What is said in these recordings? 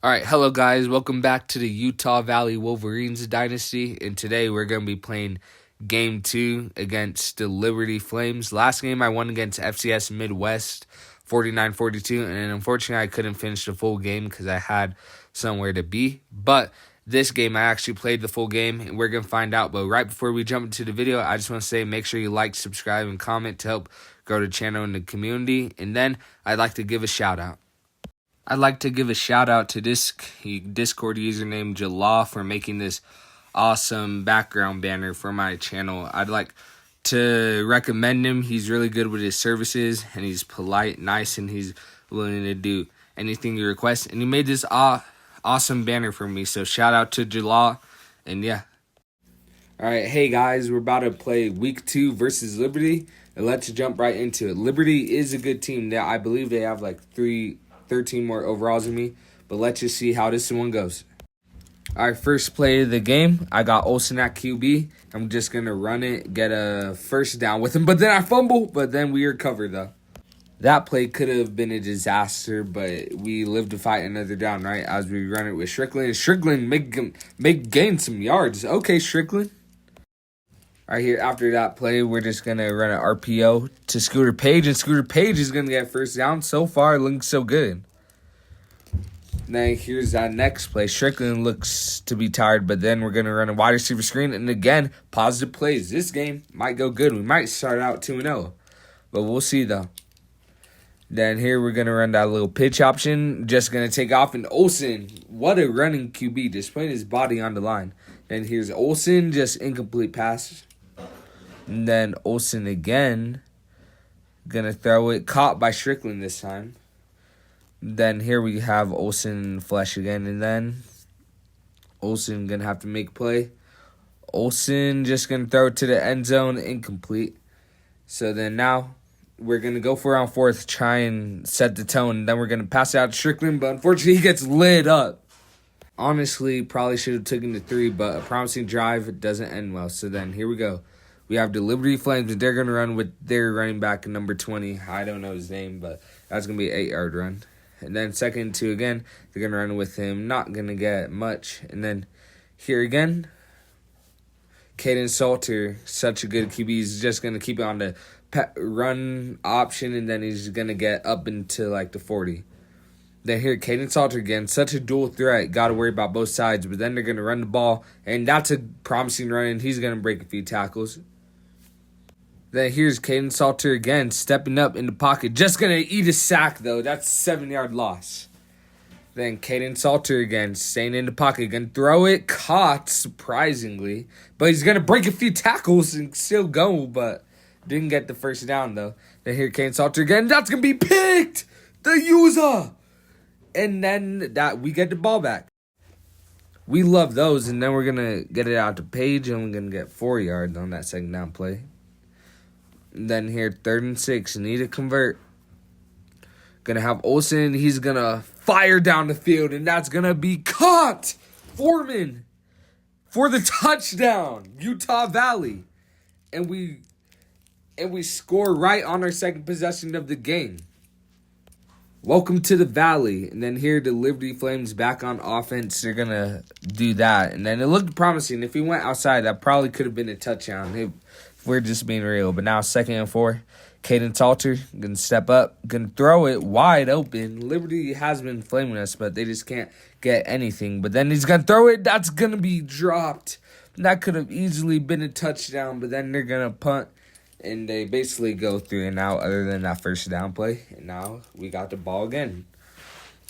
All right, hello guys. Welcome back to the Utah Valley Wolverines dynasty. And today we're going to be playing game 2 against the Liberty Flames. Last game I won against FCS Midwest 49-42, and unfortunately I couldn't finish the full game because I had somewhere to be. But this game I actually played the full game, and we're going to find out. But right before we jump into the video, I just want to say make sure you like, subscribe, and comment to help grow the channel and the community. And then I'd like to give a shout out. I'd like to give a shout out to this Discord username Jallah for making this awesome background banner for my channel. I'd like to recommend him. He's really good with his services, and he's polite, nice, and he's willing to do anything you request. And he made this awesome banner for me, so shout out to Jallah, and yeah. Alright, hey guys, we're about to play Week 2 versus Liberty, and let's jump right into it. Liberty is a good team. I believe they have like 13 more overalls than me, but let's just see how this one goes. All right, first play of the game, I got Olsen at QB. I'm just going to run it, get a first down with him, but then I fumble, but then we recover though. That play could have been a disaster, but we lived to fight another down, right, as we run it with Strickland. Strickland make gain some yards. Okay, Strickland. All right, here, after that play, we're just going to run an RPO to Scooter Page, and Scooter Page is going to get first down. So far, looking so good. Then here's that next play. Strickland looks to be tired, but then we're going to run a wide receiver screen, and again, positive plays. This game might go good. We might start out 2-0, but we'll see, though. Then here we're going to run that little pitch option. Just going to take off, and Olsen, what a running QB, just putting his body on the line. Then here's Olsen, just incomplete pass. And then Olsen again, gonna throw it, caught by Strickland this time. Then here we have Olsen flesh again, and then Olsen gonna have to make play. Olsen just gonna throw it to the end zone, incomplete. So then now we're gonna go for it on fourth, try and set the tone. Then we're gonna pass it out to Strickland, but unfortunately he gets lit up. Honestly, probably should have taken the 3, but a promising drive doesn't end well. So then here we go. We have the Liberty Flames, and they're going to run with their running back, number 20. I don't know his name, but that's going to be an 8-yard run. And then second and 2 again, they're going to run with him. Not going to get much. And then here again, Caden Salter, such a good QB. He's just going to keep it on the run option, and then he's going to get up into like the 40. Then here, Caden Salter again, such a dual threat. Got to worry about both sides, but then they're going to run the ball, and that's a promising run, and he's going to break a few tackles. Then here's Caden Salter again, stepping up in the pocket. Just going to eat a sack, though. That's a 7-yard loss. Then Caden Salter again, staying in the pocket. Going to throw it. Caught, surprisingly. But he's going to break a few tackles and still go, but didn't get the first down, though. Then here, Caden Salter again. That's going to be picked! The user! And then we get the ball back. We love those, and then we're going to get it out to Page, and we're going to get 4 yards on that second down play. Then here, 3rd and 6, need to convert. Gonna have Olsen, he's gonna fire down the field, and that's gonna be caught! Foreman for the touchdown, Utah Valley. And we score right on our second possession of the game. Welcome to the Valley. And then here, the Liberty Flames back on offense. They're gonna do that. And then it looked promising. If he went outside, that probably could have been a touchdown. We're just being real. But now 2nd and 4. Caden Salter going to step up. Going to throw it wide open. Liberty has been flaming us, but they just can't get anything. But then he's going to throw it. That's going to be dropped. That could have easily been a touchdown, but then they're going to punt. And they basically go 3 and out other than that first down play. And now we got the ball again.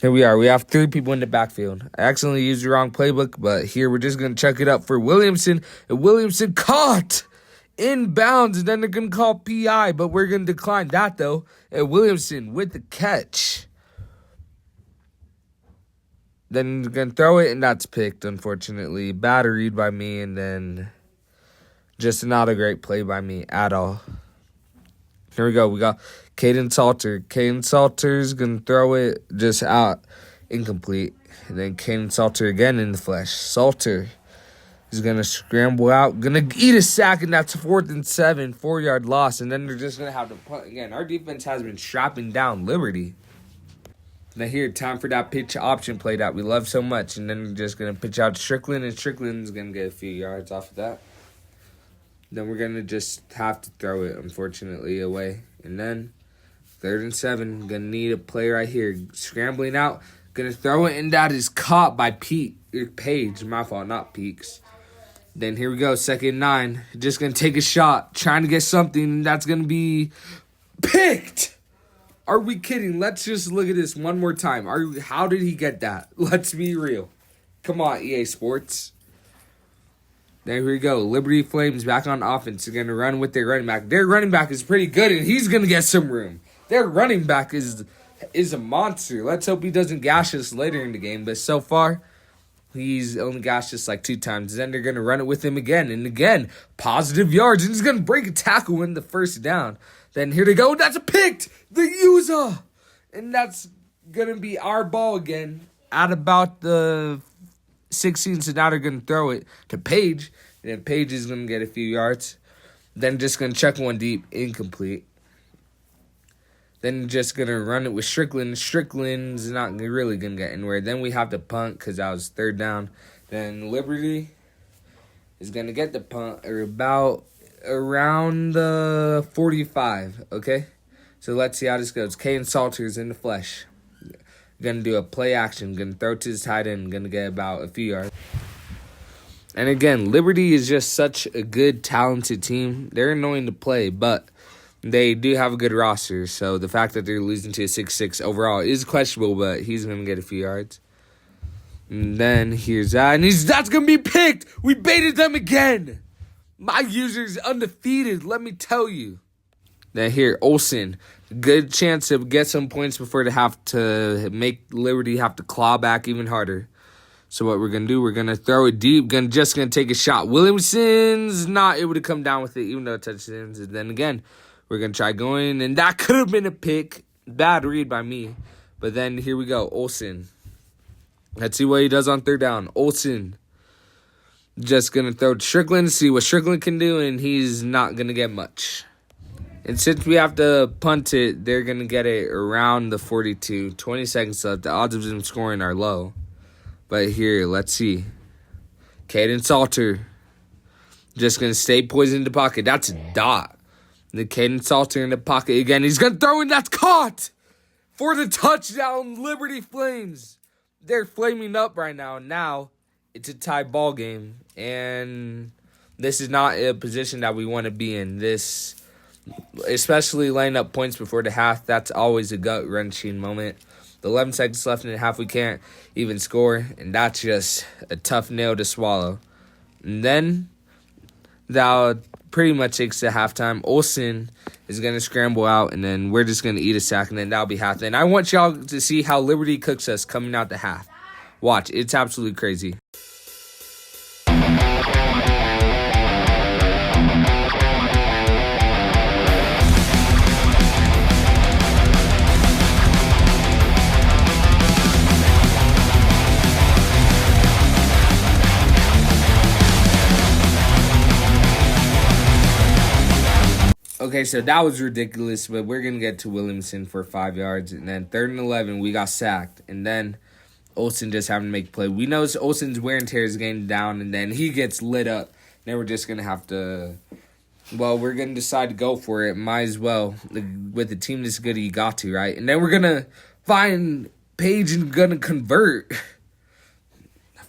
Here we are. We have 3 people in the backfield. I accidentally used the wrong playbook, but here we're just going to check it up for Williamson. And Williamson caught inbounds, and then they're going to call PI, but we're going to decline that, though. And Williamson with the catch. Then they're going to throw it, and that's picked, unfortunately. Bad read by me, and then just not a great play by me at all. Here we go. We got Caden Salter. Caden Salter's going to throw it just out, incomplete. And then Caden Salter again in the flesh. Salter is going to scramble out, going to eat a sack, and that's 4th and 7, 4-yard loss. And then they're just going to have to punt again. Our defense has been strapping down Liberty. Now here, time for that pitch option play that we love so much. And then we're just going to pitch out to Strickland, and Strickland's going to get a few yards off of that. Then we're going to just have to throw it, unfortunately, away. And then 3rd and 7, going to need a play right here. Scrambling out, going to throw it, and that is caught by Page. My fault, not Peaks. Then here we go, 2nd and 9. Just going to take a shot, trying to get something that's going to be picked. Are we kidding? Let's just look at this one more time. How did he get that? Let's be real. Come on, EA Sports. There we go. Liberty Flames back on offense. They're going to run with their running back. Their running back is pretty good, and he's going to get some room. Their running back is a monster. Let's hope he doesn't gash us later in the game. But so far, he's only gashed us like 2 times. Then they're going to run it with him again. And again, positive yards. And he's going to break a tackle in the 1st down. Then here they go. That's a pick. The user. And that's going to be our ball again at about the 16. So now they're going to throw it to Page. And then Page is going to get a few yards. Then just going to check one deep. Incomplete. Then just going to run it with Strickland. Strickland's not really going to get anywhere. Then we have to punt because that was 3rd down. Then Liberty is going to get the punt or about around the 45, okay? So let's see how this goes. Caden Salter's in the flesh. Going to do a play action. Going to throw to his tight end. Going to get about a few yards. And again, Liberty is just such a good, talented team. They're annoying to play, but they do have a good roster. So the fact that they're losing to a 6-6 overall is questionable, but he's going to get a few yards. And then here's that. And that's going to be picked. We baited them again. My user's undefeated, let me tell you. Then here, Olsen. Good chance to get some points before they have to make Liberty have to claw back even harder. So what we're going to do, we're going to throw it deep. Just going to take a shot. Williamson's not able to come down with it, even though it touchdowns. And then again, we're going to try going. And that could have been a pick. Bad read by me. But then here we go, Olsen. Let's see what he does on 3rd down. Olsen. Just going to throw to Strickland, see what Strickland can do, and he's not going to get much. And since we have to punt it, they're going to get it around the 42. 20 seconds left. The odds of them scoring are low. But here, let's see. Caden Salter. Just going to stay poised in the pocket. That's a dot. The Caden Salter in the pocket again. He's going to throw, and that's caught for the touchdown, Liberty Flames. They're flaming up right now. Now, it's a tie ball game, and this is not a position that we want to be in. This, especially laying up points before the half, that's always a gut-wrenching moment. The 11 seconds left in the half, we can't even score, and that's just a tough nail to swallow. And then that pretty much takes to halftime. Olsen is going to scramble out, and then we're just going to eat a sack, and then that'll be half. And I want y'all to see how Liberty cooks us coming out the half. Watch, it's absolutely crazy. Okay, so that was ridiculous, but we're going to get to Williamson for 5 yards. And then 3rd and 11, we got sacked. And then Olsen just having to make a play. We know Olsen's wear and tear is getting down, and then he gets lit up. Then we're just going to have to, well, we're going to decide to go for it. Might as well. With a team this good, you got to, right? And then we're going to find Page and going to convert.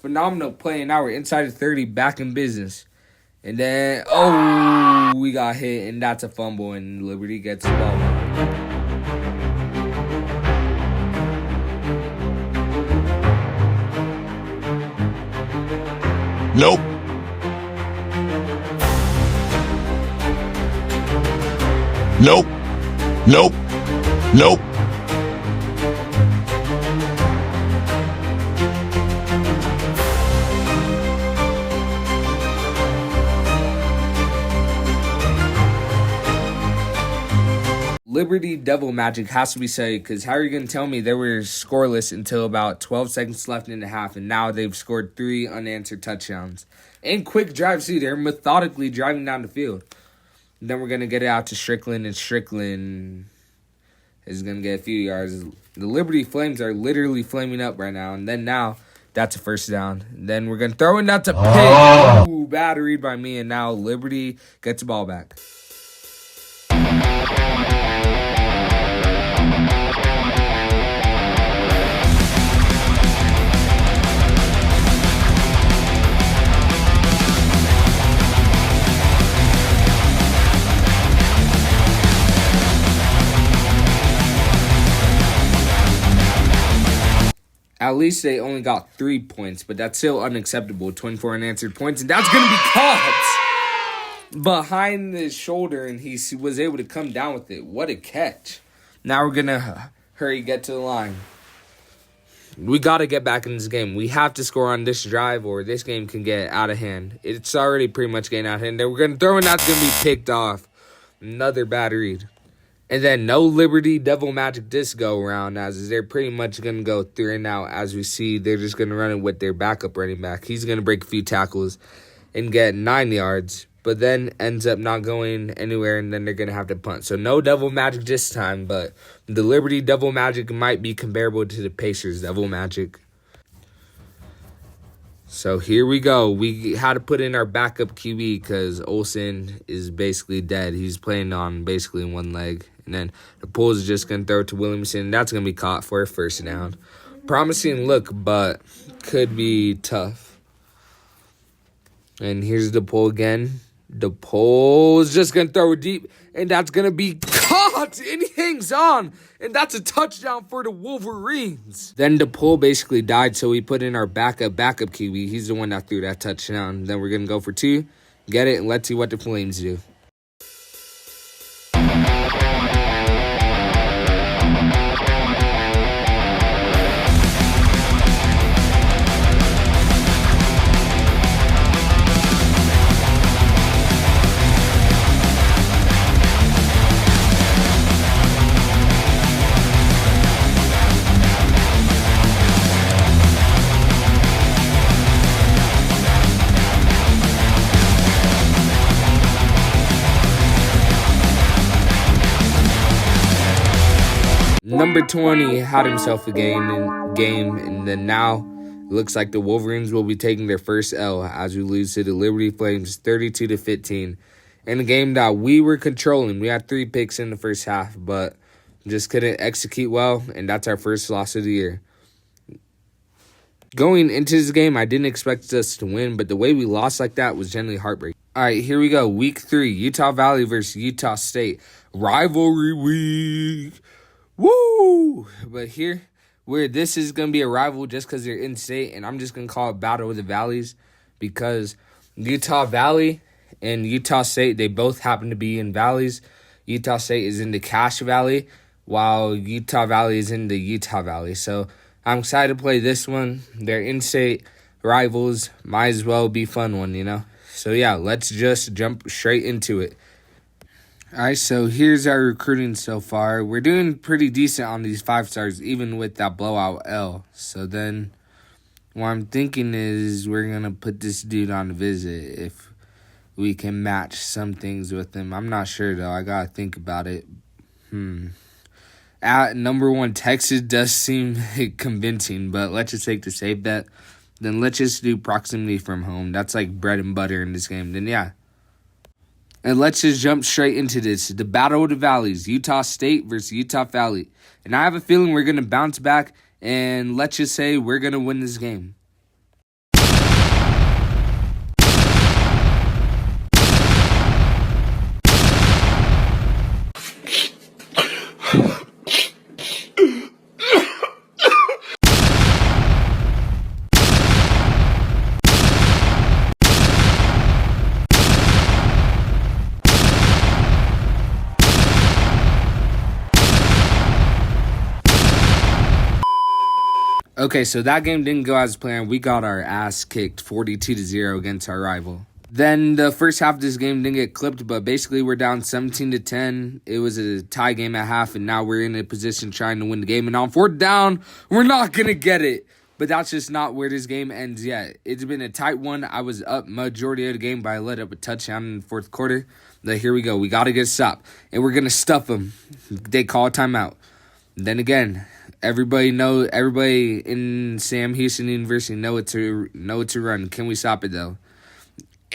Phenomenal play, and now we're inside of 30, back in business. And then, we got hit, and that's a fumble, and Liberty gets the ball. Nope. Nope. Nope. Nope. Liberty Devil Magic has to be said, because how are you going to tell me they were scoreless until about 12 seconds left in the half, and now they've scored 3 unanswered touchdowns. And quick drives, too. They're methodically driving down the field. And then we're going to get it out to Strickland, and Strickland is going to get a few yards. The Liberty Flames are literally flaming up right now. And then now, that's a first down. Then we're going to throw it. That's a pick. Ooh, bad read by me. And now Liberty gets the ball back. At least they only got 3 points, but that's still unacceptable. 24 unanswered points, and that's going to be caught behind his shoulder, and he was able to come down with it. What a catch. Now we're going to hurry, get to the line. We got to get back in this game. We have to score on this drive, or this game can get out of hand. It's already pretty much getting out of hand. We're going to throw, and that's going to be picked off. Another bad read. And then no Liberty Devil Magic Disco around, as they're pretty much going to go 3 and out. As we see, they're just going to run it with their backup running back. He's going to break a few tackles and get 9 yards, but then ends up not going anywhere, and then they're going to have to punt. So no Devil Magic this time, but the Liberty Devil Magic might be comparable to the Pacers Devil Magic. So here we go. We had to put in our backup QB because Olsen is basically dead. He's playing on basically one leg. And then the Pools is just going to throw it to Williamson. That's going to be caught for a first down. Promising look, but could be tough. And here's the Pool again. The Pool is just going to throw it deep. And that's going to be caught. And he hangs on. And that's a touchdown for the Wolverines. Then the Pool basically died, so we put in our backup QB. He's the one that threw that touchdown. Then we're going to go for 2. Get it, and let's see what the Flames do. Number 20 had himself a game, and then now it looks like the Wolverines will be taking their first L as we lose to the Liberty Flames 32-15. In a game that we were controlling. We had 3 picks in the first half, but just couldn't execute well, and that's our first loss of the year. Going into this game, I didn't expect us to win, but the way we lost like that was generally heartbreaking. All right, here we go. Week 3, Utah Valley versus Utah State. Rivalry week. Woo! But here, where this is going to be a rival just because they're in state, and I'm just going to call it Battle of the Valleys because Utah Valley and Utah State, they both happen to be in valleys. Utah State is in the Cache Valley, while Utah Valley is in the Utah Valley. So I'm excited to play this one. They're in-state rivals. Might as well be a fun one, you know? So yeah, let's just jump straight into it. All right, so here's our recruiting so far. We're doing pretty decent on these 5 stars, even with that blowout L. So then what I'm thinking is we're going to put this dude on a visit if we can match some things with him. I'm not sure, though. I got to think about it. At number 1, Texas does seem convincing, but let's just take the safe bet. Then let's just do proximity from home. That's like bread and butter in this game. Then, yeah. And let's just jump straight into this. The Battle of the Valleys, Utah State versus Utah Valley. And I have a feeling we're going to bounce back, and let's just say we're going to win this game. Okay, so that game didn't go as planned. We got our ass kicked 42-0 against our rival. Then the first half of this game didn't get clipped, but basically we're down 17-10. It was a tie game at half, and now we're in a position trying to win the game. And on 4th down, we're not going to get it. But that's just not where this game ends yet. It's been a tight one. I was up majority of the game, but I let up a touchdown in the 4th quarter. But here we go. We got to get stopped, and we're going to stuff them. They call a timeout. Then again, everybody in Sam Houston University know it to run. Can we stop it though?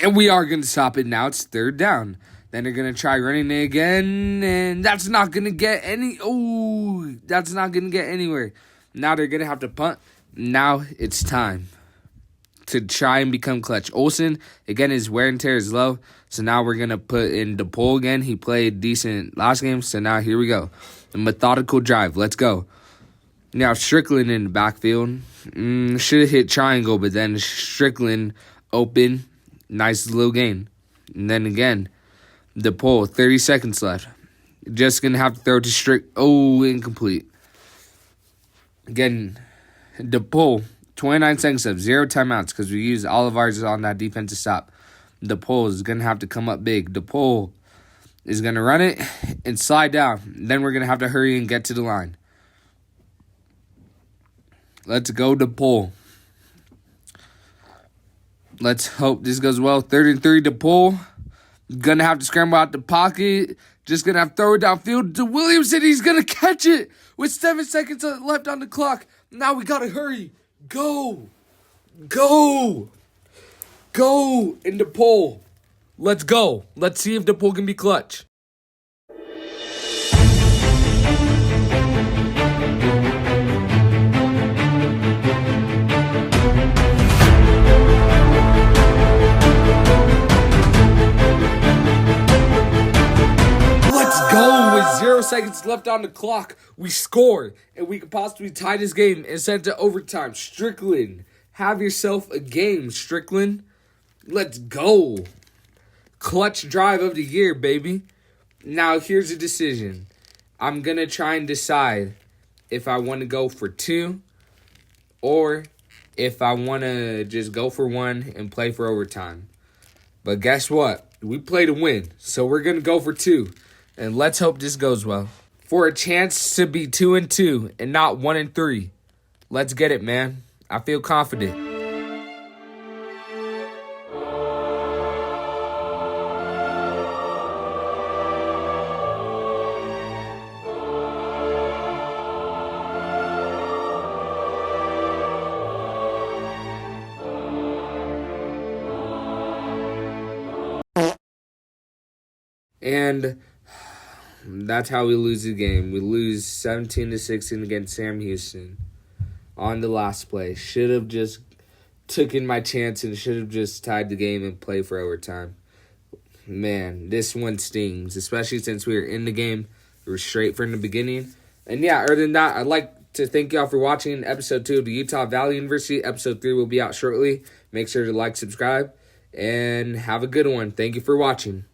And we are going to stop it. Now it's third down. Then they're going to try running it again, and that's not going to get anywhere. Now they're going to have to punt. Now it's time to try and become clutch. Olsen, again, his wear and tear is low, so now we're going to put in DePaul again. He played decent last game, so now here we go. A methodical drive. Let's go. Now Strickland in the backfield. Should have hit triangle, but then Strickland open. Nice little gain. And then again, DePaul, 30 seconds left. Just going to have to throw to Strick. Oh, incomplete. Again, DePaul, 29 seconds left. 0 timeouts because we used all of ours on that defensive stop. DePaul is going to have to come up big. DePaul is going to run it and slide down. Then we're going to have to hurry and get to the line. Let's go DePaul. Let's hope this goes well. 3rd-and-3 DePaul. Gonna have to scramble out the pocket. Just gonna have to throw it downfield to Williamson. He's gonna catch it with 7 seconds left on the clock. Now we gotta hurry. Go in DePaul. Let's go. Let's see if DePaul can be clutch. With 0 seconds left on the clock, we score, and we could possibly tie this game and send it to overtime. Strickland, have yourself a game, Strickland. Let's go. Clutch drive of the year, baby. Now, here's the decision. I'm going to try and decide if I want to go for 2 or if I want to just go for 1 and play for overtime. But guess what? We play to win, so we're going to go for 2. And let's hope this goes well. For a chance to be 2-2 and not 1-3. Let's get it, man. I feel confident. And that's how we lose the game. We lose 17-16 against Sam Houston on the last play. Should have just taken my chance and should have just tied the game and played for overtime. Man, this one stings, especially since we were in the game. We were straight from the beginning. And yeah, other than that, I'd like to thank y'all for watching episode 2 of the Utah Valley University. Episode 3 will be out shortly. Make sure to like, subscribe, and have a good one. Thank you for watching.